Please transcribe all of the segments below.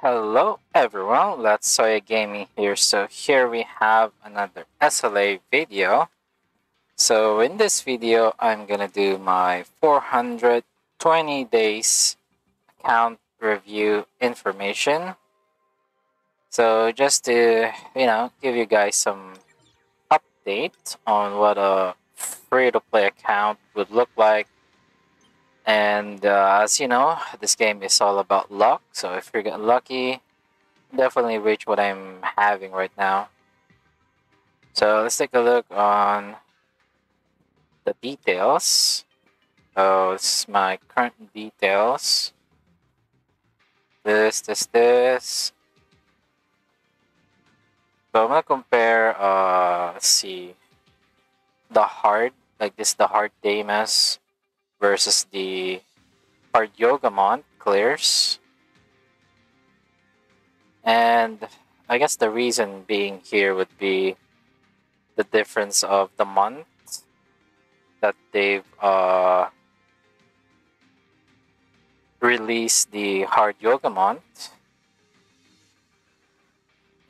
Hello everyone, Let's Soya Gaming here. So here we have another SLA video. So in this video, I'm gonna do my 420 days account review information. So just to, give you guys some update on what a free-to-play account would look like. And as you know, this game is all about luck. So if you're getting lucky, definitely reach what I'm having right now. So let's take a look on the details. So this is my current details. This. So I'm gonna compare let's see, the hard, like this the hard Damas versus the hard Yogamont clears. And I guess the reason being here would be the difference of the month that they've released the hard Yogamont.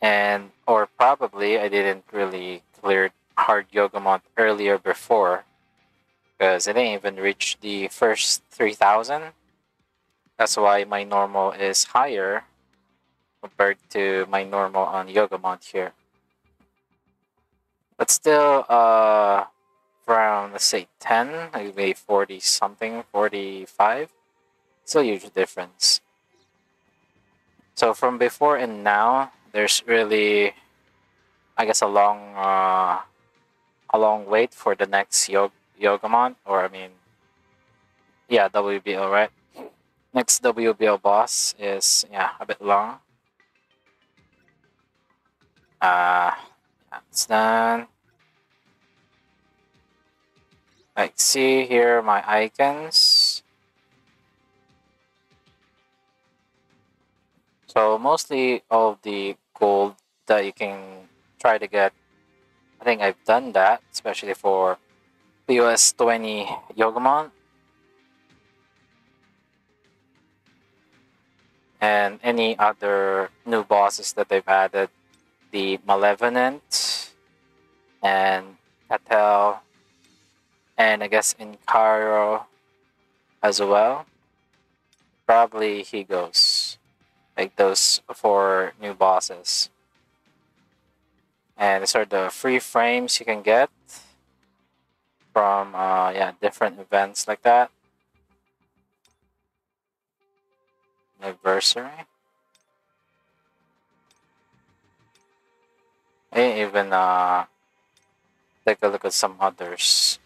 And or probably I didn't really clear hard Yogamont earlier before, because I didn't even reach the first 3,000. That's why my normal is higher compared to my normal on Yogamont here. But still, from let's say 10, maybe 40 something, 45. Still a huge difference. So from before and now, there's really, I guess, a long wait for the next Yogamont, or I mean, yeah, WBO, right? Next WBO boss is a bit long. It's done. Like, see here my icons. So mostly all the gold that you can try to get, I think I've done that, especially for POS 20 Yogamon. And any other new bosses that they've added, the Malevolent and Catel, and I guess in Cairo as well. Probably he goes. Like those 4 new bosses. And these are the free frames you can get from different events like that. Anniversary. And even take a look at some others.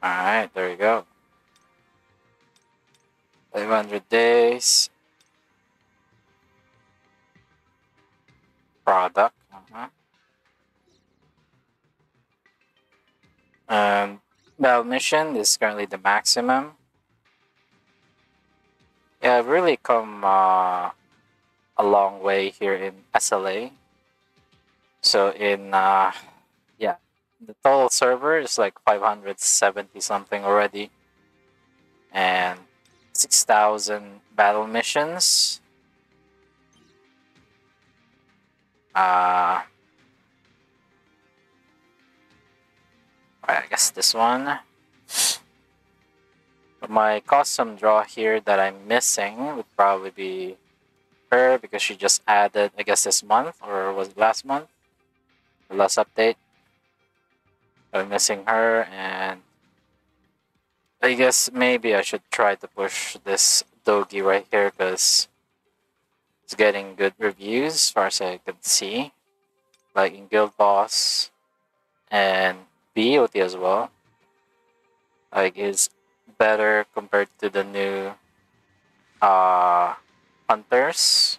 Alright, there you go. 500 days. Product. And battle mission is currently the maximum. Yeah, I've really come a long way here in SLA. So in the total server is like 570 something already, and 6,000 battle missions. I guess this one. But my custom draw here that I'm missing would probably be her, because she just added, I guess, this month, or was it last month? The last update. I'm missing her, and I guess maybe I should try to push this Dogi right here, because it's getting good reviews as far as I can see. Like in Guild Boss and BOT as well. Like, is better compared to the new hunters.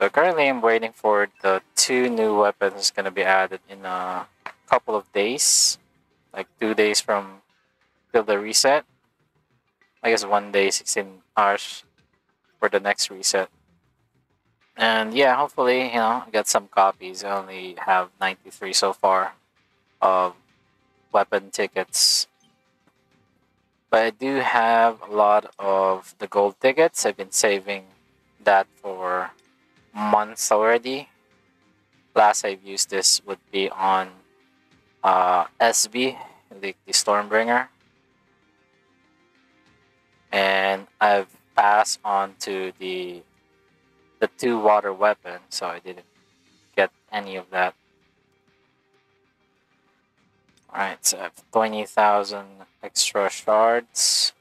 So currently I'm waiting for the 2 new weapons gonna be added in a couple of days. Like 2 days from till the reset. I guess 1 day, 16 hours for the next reset. And yeah, hopefully, I get some copies. I only have 93 so far of weapon tickets. But I do have a lot of the gold tickets. I've been saving that for months already. Last I've used this would be on SB, the Stormbringer. And I've passed on to the 2 water weapon, so I didn't get any of that. Alright, so I have 20,000 extra shards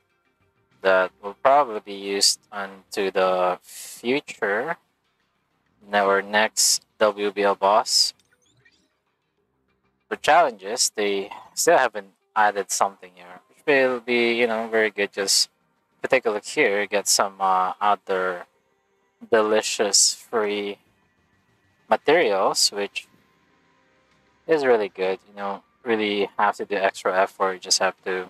that will probably be used into the future. Our next WBL boss. For challenges, they still haven't added something here, which will be, very good. Just if you take a look here, get some other delicious free materials, which is really good. You don't really have to do extra effort. You just have to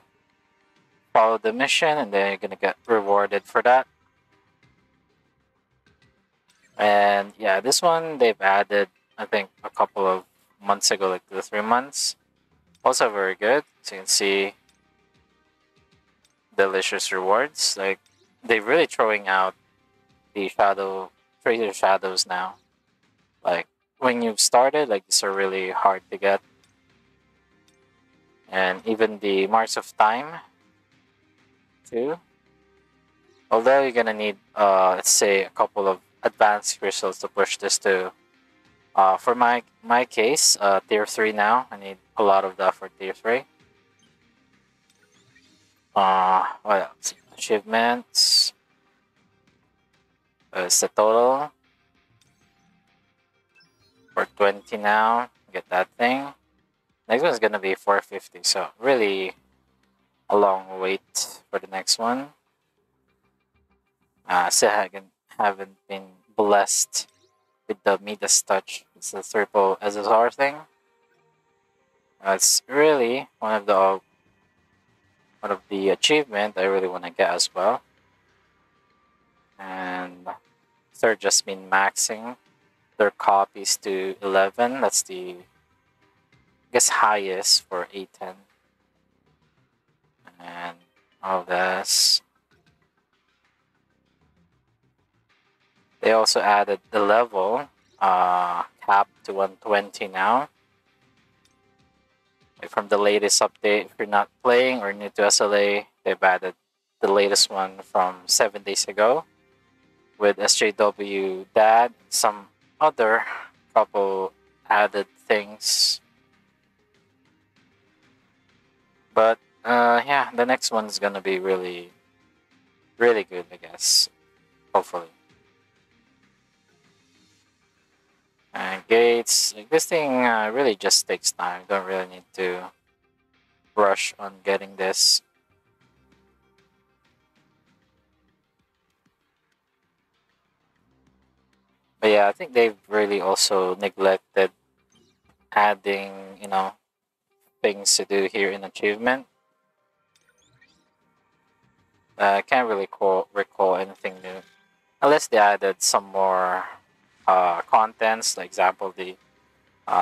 follow the mission, and then you're gonna get rewarded for that. And yeah, this one they've added, I think, a couple of months ago, like 2 3 months. Also very good. So you can see delicious rewards. Like they're really throwing out the trader shadows now. Like when you've started, like these are really hard to get. And even the marks of time too. Although you're gonna need let's say a couple of advanced crystals to push this to for my case, tier 3 now. I need a lot of that for tier 3. What else? Achievements. It's the total. For 20 now. Get that thing. Next one's gonna be 450. So really a long wait for the next one. Still haven't been blessed with the Midas touch. It's the triple SSR thing. It's really one of the achievement I really want to get as well. And they're just been maxing their copies to 11. That's the, I guess, highest for A10. And all this. They also added the level cap to 120 now. Like from the latest update, if you're not playing or new to SLA, they've added the latest one from 7 days ago with SJW Dad, some other couple added things. But yeah, the next one's gonna be really, really good, I guess. Hopefully. And gates, like this thing really just takes time. You don't really need to rush on getting this. But yeah, I think they've really also neglected adding, things to do here in achievement. I can't really recall anything new. Unless they added some more contents, like example, the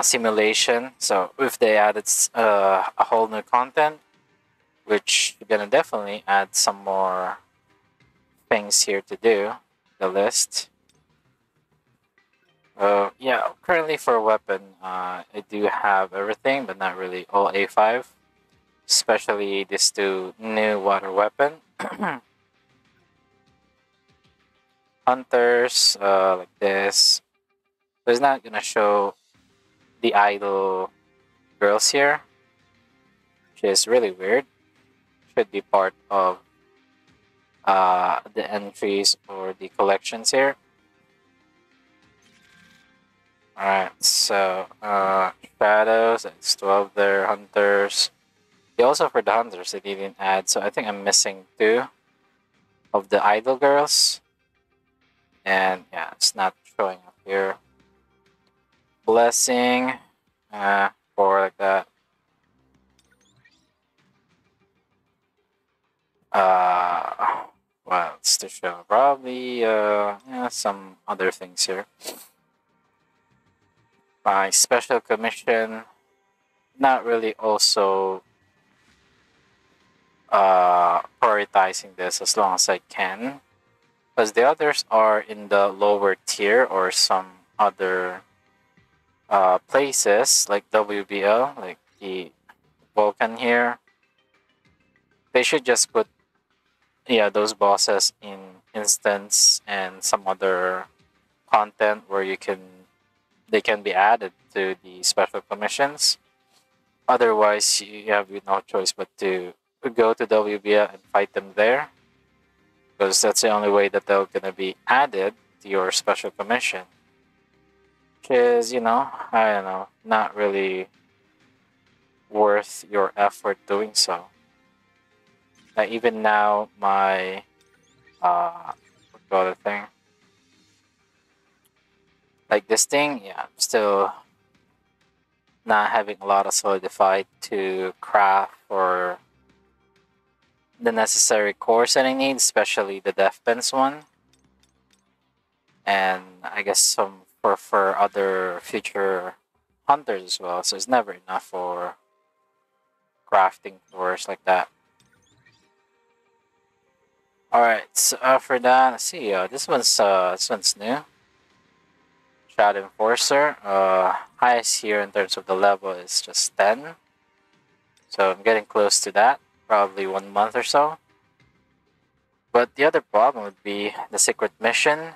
simulation. So if they added a whole new content, which you're gonna definitely add some more things here to do, the list. Yeah, currently for weapon, I do have everything, but not really all A5. Especially these 2 new water weapon. Hunters, like this. So it's not gonna show the idol girls here, which is really weird. Should be part of the entries or the collections here. Alright, so shadows, it's 12 there, hunters. They also for the hunters they didn't add, so I think I'm missing 2 of the idol girls. And yeah, it's not showing up here. Blessing, for like that. Well, it's to show probably yeah, some other things here. My special commission, not really also prioritizing this as long as I can, because the others are in the lower tier or some other places like WBL, like the Vulcan here. They should just put, yeah, those bosses in instance and some other content where they can be added to the special commissions. Otherwise, you have no choice but to go to WBL and fight them there, because that's the only way that they're gonna be added to your special commission. Which is, I don't know, not really worth your effort doing so. Like even now, my what call the thing? Like this thing, yeah, I'm still not having a lot of solidified to craft or the necessary cores that I need, especially the Defense one. And I guess some for other future hunters as well. So it's never enough for crafting cores like that. All right, so for that, let's see. This one's new. Shadow Enforcer. Highest here in terms of the level is just 10. So I'm getting close to that. Probably 1 month or so. But the other problem would be the secret mission.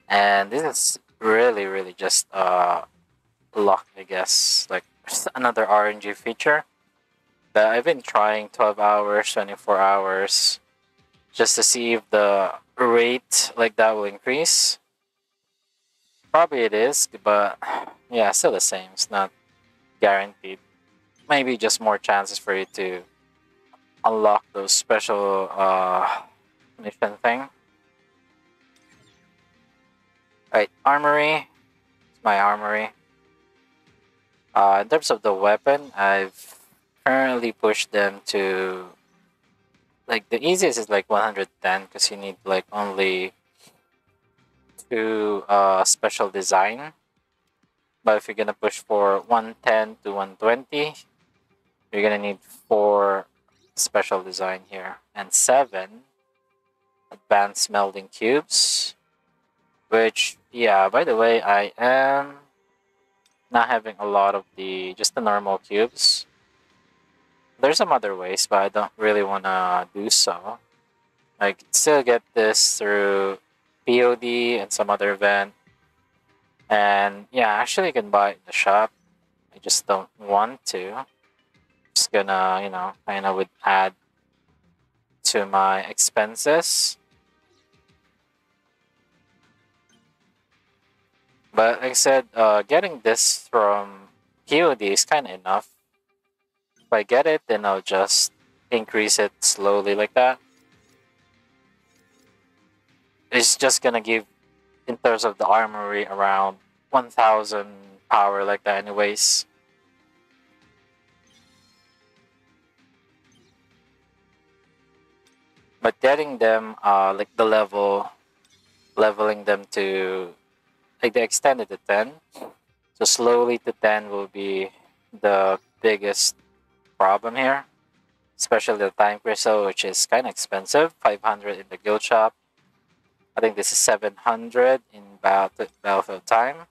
And this is really, really just luck, I guess. Like another RNG feature that I've been trying 12 hours, 24 hours, just to see if the rate like that will increase. Probably it is, but yeah, still the same. It's not guaranteed. Maybe just more chances for you to unlock those special mission thing. Alright, armory. It's my armory. In terms of the weapon, I've currently pushed them to, like, the easiest is like 110 because you need like only 2 special design. But if you're gonna push for 110 to 120, you're gonna need 4 special design here and 7 advanced melding cubes. Which, yeah, by the way, I am not having a lot of just the normal cubes. There's some other ways, but I don't really want to do so. I can still get this through POD and some other event. And yeah, actually you can buy it in the shop. I just don't want to. Just gonna, kind of would add to my expenses. But like I said, getting this from POD is kind of enough. If I get it, then I'll just increase it slowly like that. It's just gonna give, in terms of the armory, around 1000 power like that anyways. But getting them, like the leveling them to, like they extended to 10. So slowly to 10 will be the biggest problem here. Especially the time crystal, which is kind of expensive. 500 in the guild shop. I think this is 700 in Battlefield time.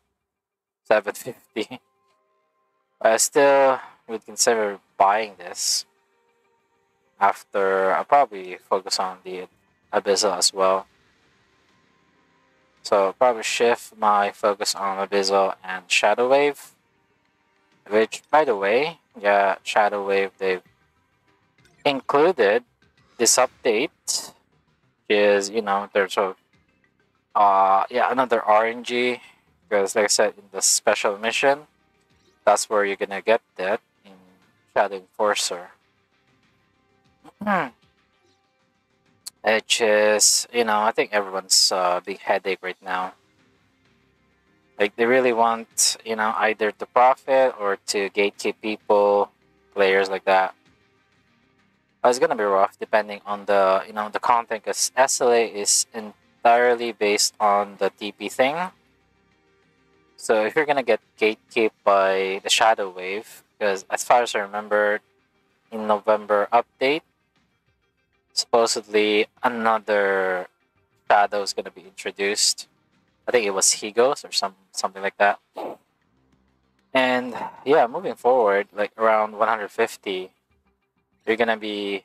750. I still would consider buying this. After I'll probably focus on the Abyssal as well. So I'll probably shift my focus on Abyssal and Shadow Wave. Which, by the way, yeah, Shadow Wave, they've included this update. Is, there's another RNG. Because like I said, in the special mission, that's where you're gonna get that in Shadow Enforcer. Which is, I think everyone's big headache right now. Like they really want, either to profit or to gatekeep people, players like that. It's gonna be rough depending on the, the content, because SLA is entirely based on the TP thing. So if you're gonna get gatekept by the Shadow Wave, because as far as I remember, in November update, supposedly another shadow is gonna be introduced. I think it was Higos or something like that. And yeah, moving forward, like around 150, you're gonna be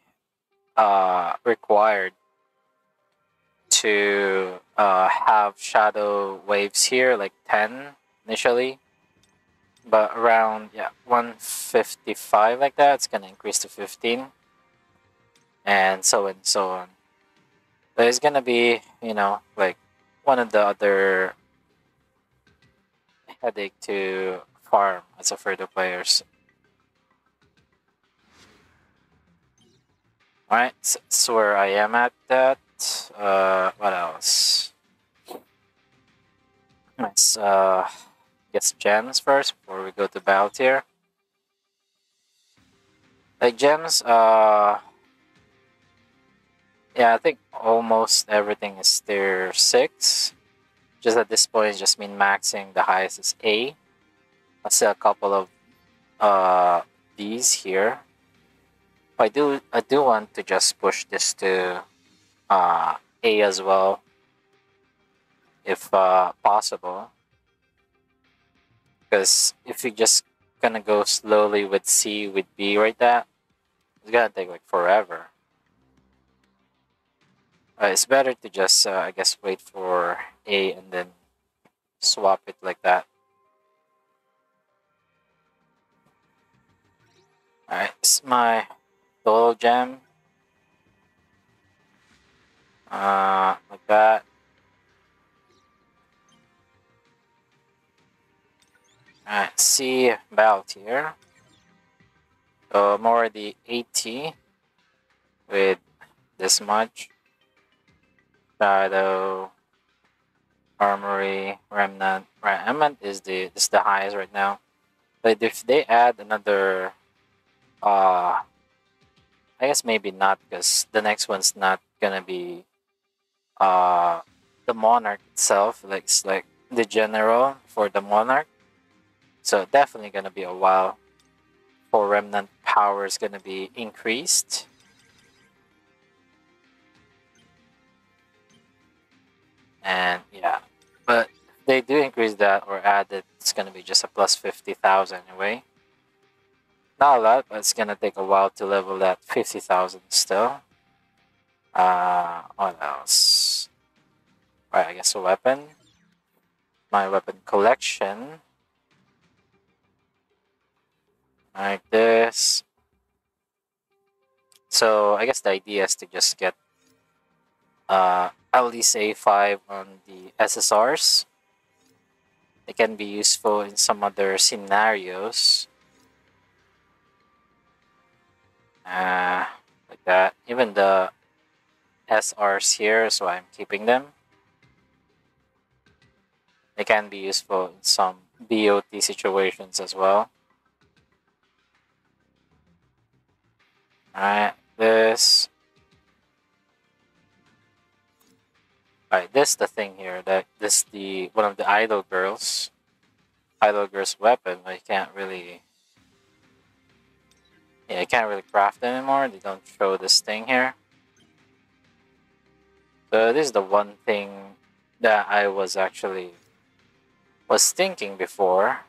required to have shadow waves here, like 10 initially, but around 155 like that, it's gonna increase to 15, and so on and so on. There's gonna be, like one of the other headache to farm as a free to players. Alright, so that's where I am at that. What else? Let's get gems first before we go to battle tier. Like gems, yeah, I think almost everything is tier 6. Just at this point, it's just min maxing. The highest is A. I see a couple of B's here. I do want to just push this to A as well, if possible. Because if you just gonna go slowly with C with B right that, it's gonna take like forever. It's better to just I guess wait for A and then swap it like that. Alright, it's my total gem. Like that. Alright, C belt here. So I'm already 80 with this much. Shadow, Armory, Remnant. Remnant is the highest right now. But if they add another, I guess maybe not, because the next one's not gonna be the Monarch itself. Like it's like the general for the Monarch. So definitely gonna be a while for Remnant power is gonna be increased. And yeah, but if they do increase that or add it, it's gonna be just a plus 50,000 anyway. Not a lot, but it's gonna take a while to level that 50,000 still. What else? Alright, I guess a weapon. My weapon collection. Like this. So I guess the idea is to just get at least A5 on the SSRs. They can be useful in some other scenarios. Like that. Even the SRs here, so I'm keeping them. They can be useful in some BOT situations as well. Alright, this. Alright, this is the thing here. That this is the one of the idol girls. Idol girl's weapon, but you can't really. Yeah, you can't really craft it anymore. They don't show this thing here. So this is the one thing that I was thinking before.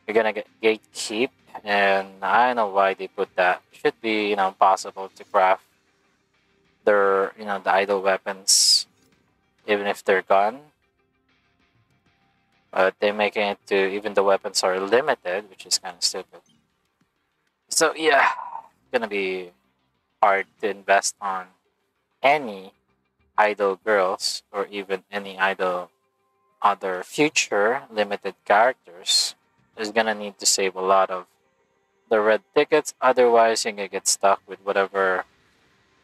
You're gonna get gatekeep, and I don't know why they put that. It should be possible to craft their the idol weapons, even if they're gone. But they're making it to even the weapons are limited, which is kind of stupid. So yeah, gonna be hard to invest on any idol girls or even any idol other future limited characters. Is gonna need to save a lot of the red tickets, otherwise you're gonna get stuck with whatever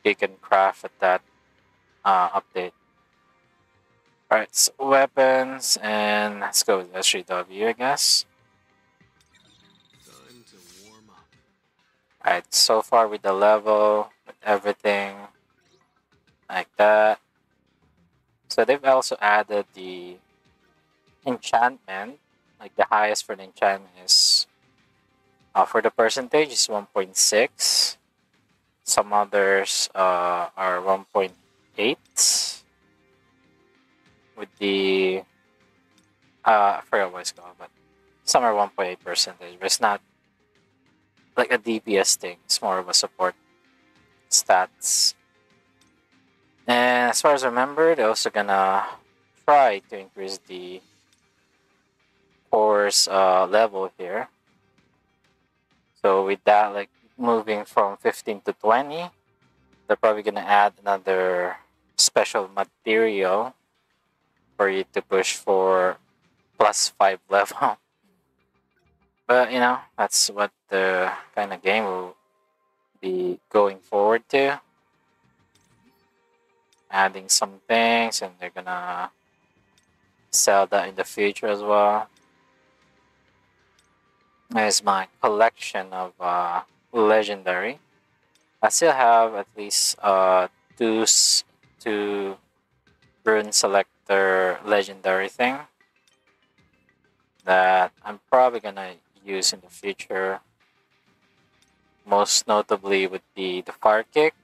you can craft at that update. Alright, so weapons, and let's go with SJW, I guess. Time to warm up. Alright, so far with the level, with everything, like that. So they've also added the enchantment, like the highest for the enchantment is For the percentage is 1.6. Some others are 1.8 with the I forgot what it's called, but some are 1.8 percentage. But it's not like a DPS thing. It's more of a support stats. And as far as I remember, they're also gonna try to increase the course level here. So with that, like moving from 15 to 20, they're probably gonna add another special material for you to push for +5 level. But you know, that's what the kind of game will be going forward to. Adding some things, and they're gonna sell that in the future as well. There's my collection of legendary. I still have at least two rune selector legendary thing that I'm probably gonna use in the future. Most notably with the fire kick,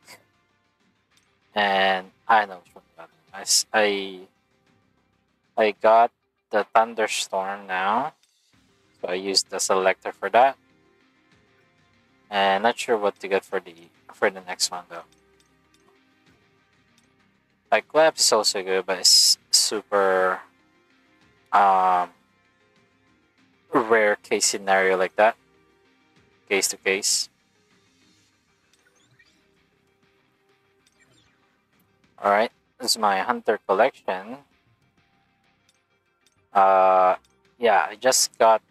and I know which one got it. I got the thunderstorm now, so I used the selector for that. And not sure what to get for the next one though. Like Labs is also good, but it's super rare case scenario like that. Case to case. Alright, this is my hunter collection. Yeah, I just got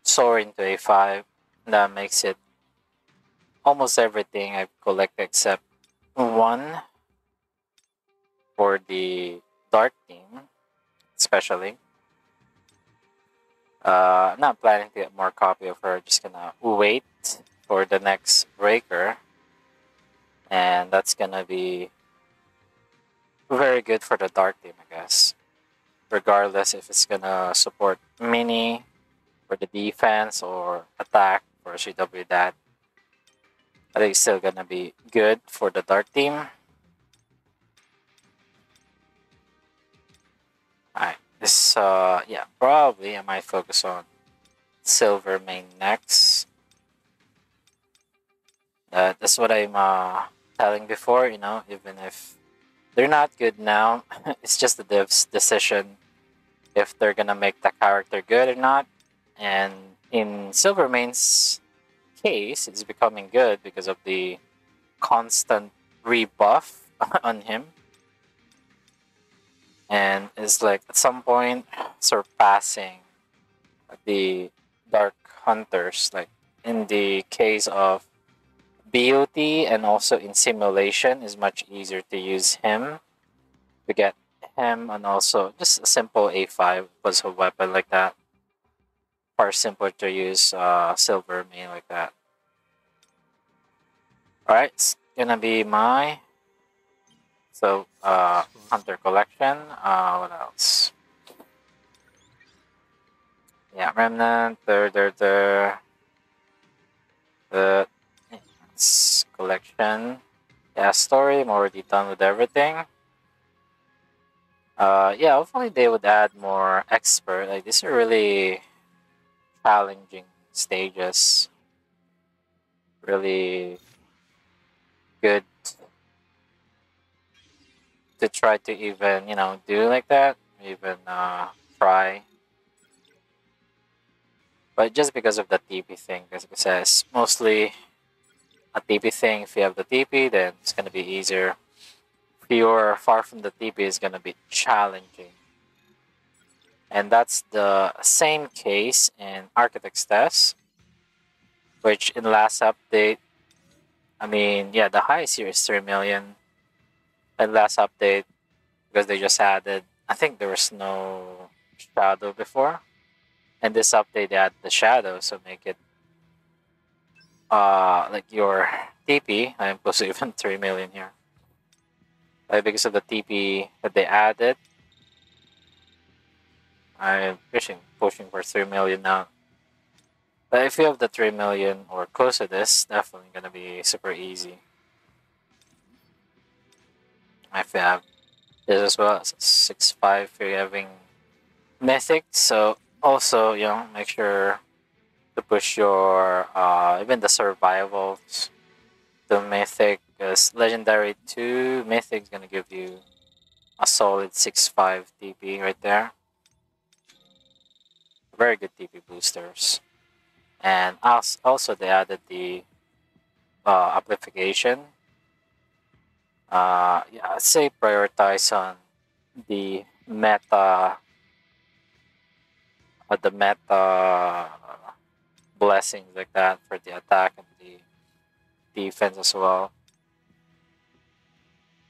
Soar into A5. That makes it almost everything I've collected except one for the Dark team, especially. I'm not planning to get more copy of her. Just gonna wait for the next breaker, and that's gonna be very good for the Dark team, I guess. Regardless if it's gonna support mini for the defense or attack for CW that, I think it's still gonna be good for the Dark team. Alright, this yeah, probably I might focus on silver main next. That's what I'm telling before, you know, even if they're not good now, it's just the dev's decision if they're gonna make the character good or not. And in Silvermane's case, it's becoming good because of the constant rebuff on him. And it's like at some point surpassing the Dark Hunters. Like in the case of BOT and also in simulation, is much easier to use him to get him, and also just a simple A5 was a weapon like that. Far simpler to use silver main like that. Alright, it's gonna be my hunter collection. What else? Yeah, remnant. The collection. Yeah, story. I'm already done with everything. Yeah, hopefully they would add more expert. Like these are really challenging stages. Really good to try to even, you know, do like that. Even try. But just because of the TP thing, because it says mostly a TP thing. If you have the TP, then it's gonna be easier. If you're far from the TP, it's gonna be challenging. And that's the same case in Architect's Test, which in last update, I mean, yeah, the highest here is 3 million. And last update, because they just added, I think there was no shadow before. And this update they add the shadow, so make it like your TP. I'm supposed to even 3 million here. Because of the TP that they added, I'm pushing for 3 million now. But if you have the 3 million or close to this, definitely gonna be super easy. If you have this as well, it's 6.5 if you're having mythic. So also, make sure to push your even the survivals to mythic, because legendary 2 mythic is gonna give you a solid 6.5 TP right there. Very good TP boosters. And also they added the amplification. Yeah, I'd say prioritize on the meta blessings like that for the attack and the defense as well.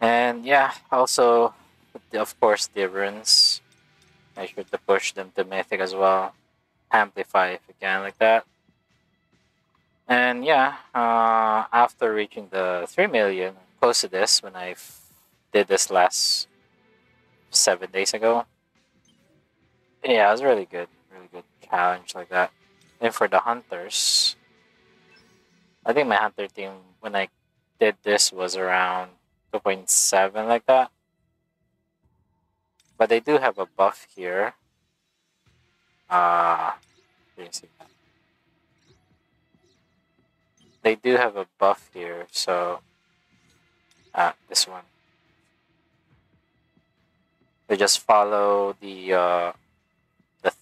And yeah, also of course the runes. Make sure to push them to mythic as well. Amplify if you can like that. And yeah, after reaching the 3 million, close to this when I did this last 7 days ago. Yeah, it was really good challenge like that. And for the hunters, I think my hunter team when I did this was around 2.7 like that. But they do have a buff here. You see that? They do have a buff here, so this one. They just follow the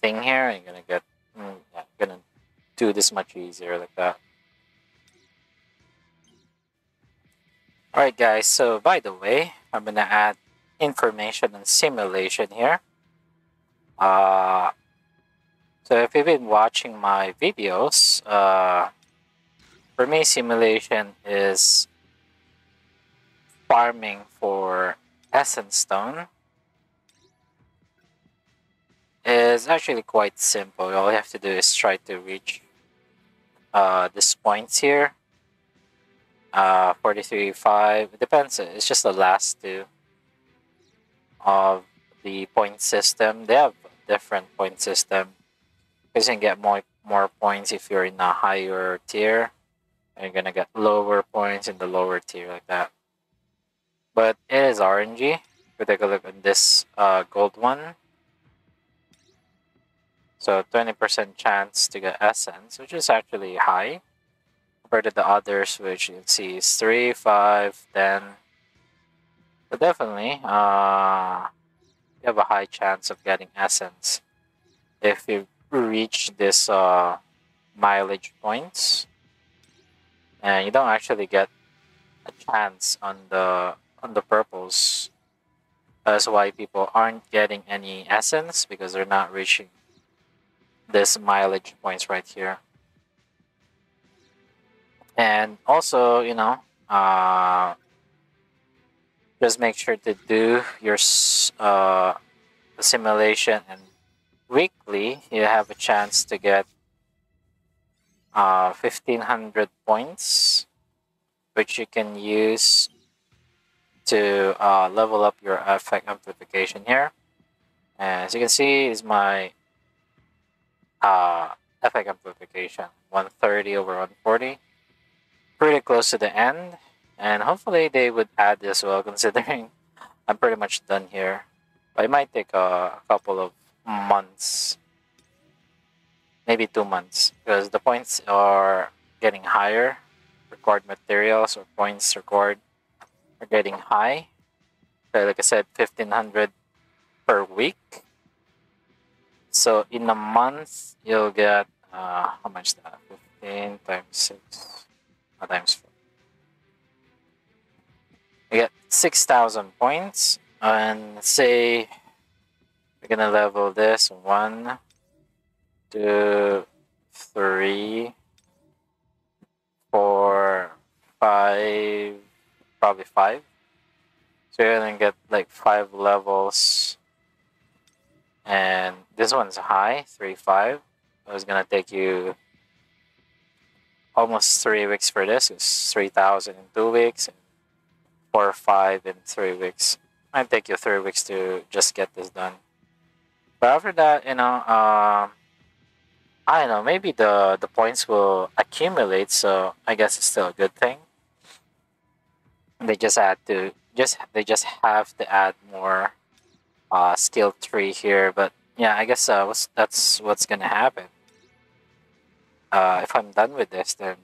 thing here, and you're gonna get gonna do this much easier like that. Alright guys, so by the way, I'm gonna add information and simulation here. So if you've been watching my videos, for me simulation is farming for essence stone. Is actually quite simple. All you have to do is try to reach these points here. 43.5. It depends. It's just the last two of the point system. They have different point system. You can get more points if you're in a higher tier. And you're gonna get lower points in the lower tier like that. But it is RNG. If we take a look at this gold one. So 20% chance to get essence, which is actually high compared to the others, which you can see is 3, 5, 10. But definitely, you have a high chance of getting essence if you reach this mileage points, and you don't actually get a chance on the purples. That's why people aren't getting any essence, because they're not reaching this mileage points right here. And also, just make sure to do your simulation, and weekly you have a chance to get 1500 points, which you can use to level up your effect amplification here. As you can see, is my effect amplification 130 over 140. Pretty close to the end, and hopefully they would add this as well, considering I'm pretty much done here. But it might take a couple of months, maybe 2 months, because the points are getting higher. Required materials or points required are getting high. So like I said, 1500 per week. So in a month, you'll get how much that? 15 times 6 times 4. You get 6,000 points, and say we're gonna level this 1, 2, 3, 4, 5, probably 5. So you're gonna get like 5 levels, and this one's high, 3.5. So it's gonna take you almost 3 weeks for this. It's 3,000 in 2 weeks, and 4, 5 in 3 weeks. Might take you 3 weeks to just get this done. But after that, I don't know, maybe the points will accumulate, so I guess it's still a good thing. They just had to they just have to add more skill tree here, but yeah, I guess that's what's gonna happen. If I'm done with this, then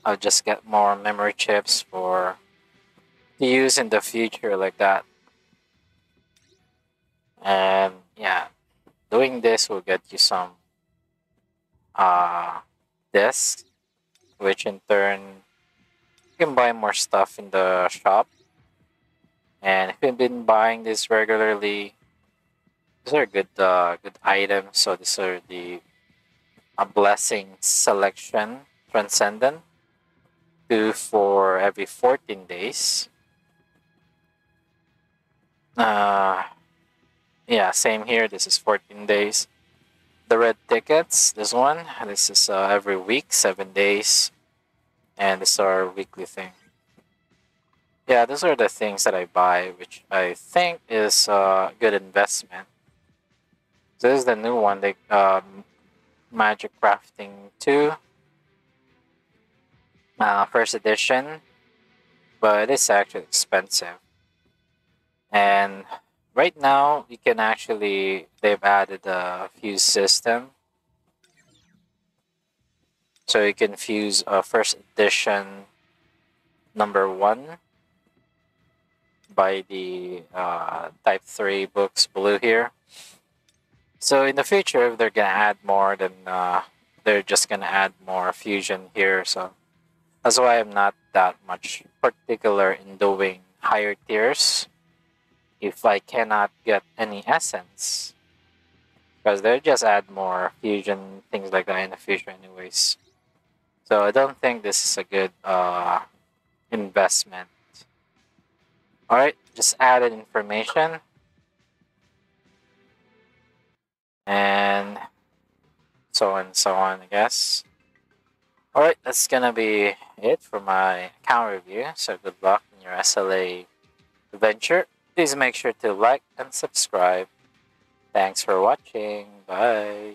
I'll just get more memory chips for to use in the future like that. And yeah, doing this will get you some uh discs, which in turn you can buy more stuff in the shop. And if you've been buying this regularly, these are good items. So these are the a blessing selection transcendent, two for every 14 days. Uh, yeah, same here. This is 14 days. The red tickets, this is every week, 7 days, and this is our weekly thing. Yeah, those are the things that I buy, which I think is a good investment. This is the new one, the Magic Crafting 2, first edition, but it's actually expensive. And right now, you can actually, they've added a fuse system. So you can fuse a first edition number 1 by the Type 3 books blue here. So in the future, if they're going to add more, then they're just going to add more fusion here. So that's why I'm not that much particular in doing higher tiers if I cannot get any essence. Because they just add more fusion, things like that in the future anyways. So I don't think this is a good investment. Alright, just added information. And so on, I guess. Alright, that's gonna be it for my account review. So good luck in your SLA adventure. Please make sure to like and subscribe. Thanks for watching. Bye.